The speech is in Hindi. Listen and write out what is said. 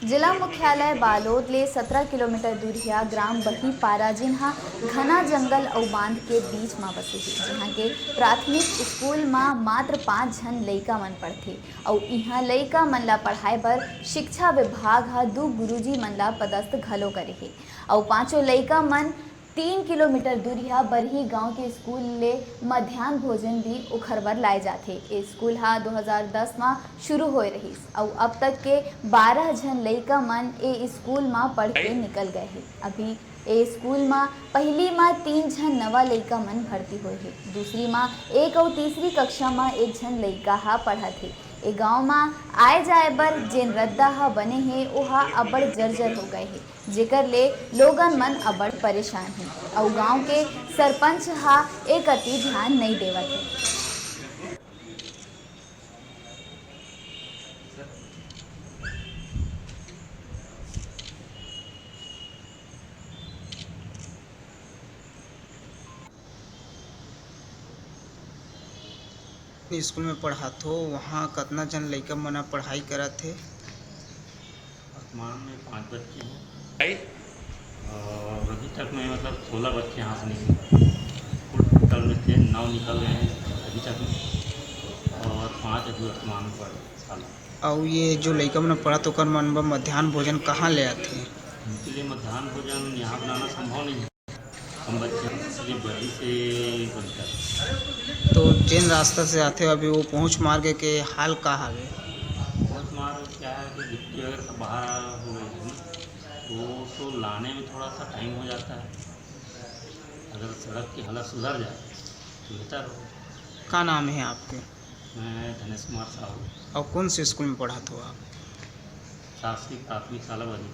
जिला मुख्यालय बालोद ले 17 किलोमीटर दूरिया ग्राम बही पारा जिन्हा घना जंगल और बांध के बीच में बसे है, जहाँ के प्राथमिक स्कूल में मात्र 5 जन लइका मन पढ़थे और इहाँ लइका मन ला पढ़ाए बर शिक्षा विभाग हा 2 गुरुजी मन ला पदस्थ घलो करे है और पांचों लइका मन 3 किलोमीटर दूरिया बरही गांव के स्कूल ले मध्याह्न भोजन भी उखर बर लाए जाते। ये स्कूल हा 2010 में शुरू होए रहीस और अब तक के 12 जन लइका मन ए स्कूल में पढ़ के निकल गए हैं। अभी ए स्कूल में पहली में 3 जन नवा लइका मन भर्ती होए है, दूसरी में 1 और तीसरी कक्षा में 1 जन लइका हा पढ़त है। ए गांव में आए जाए बर जेन रद्दा हा बने हे ओहा अब्बड़ जर्जर हो गए हे, जेकर ले लोगन मन अब्बड़ परेशान हे और गांव के सरपंच हा एक अति ध्यान नहीं देवत है। स्कूल में पढ़ात हो वहाँ कतना जन लइका मन पढ़ाई करत थे। वर्तमान में 5 बच्चे हैं और अभी तक में मतलब 16 बच्चे यहाँ से निकले, टोटल में थे 9 निकल गए हैं अभी तक में और 5 अभी वर्तमान में पढ़। और ये जो लइका मन पढ़त ओकर मन ब मध्याह्न भोजन कहाँ ले आथे? उनके लिए मध्याह्न भोजन यहाँ बनाना संभव नहीं है, हम बच्चे इसलिए बड़ी से बनता है। तो जिन रास्ता से आते अभी वो पहुँच मार्ग के हाल का हावे? पहुँच मार्ग क्या है कि गिट्टी वगैरह सब बाहर हो गई थी तो लाने में थोड़ा सा टाइम हो जाता है। अगर सड़क की हालत सुधर जाए तो बेहतर हो। का नाम है आपके? मैं धनेश कुमार साहू। और कौन से स्कूल में पढ़ाते हो आप? शासकीय प्राथमिक शाला बनी।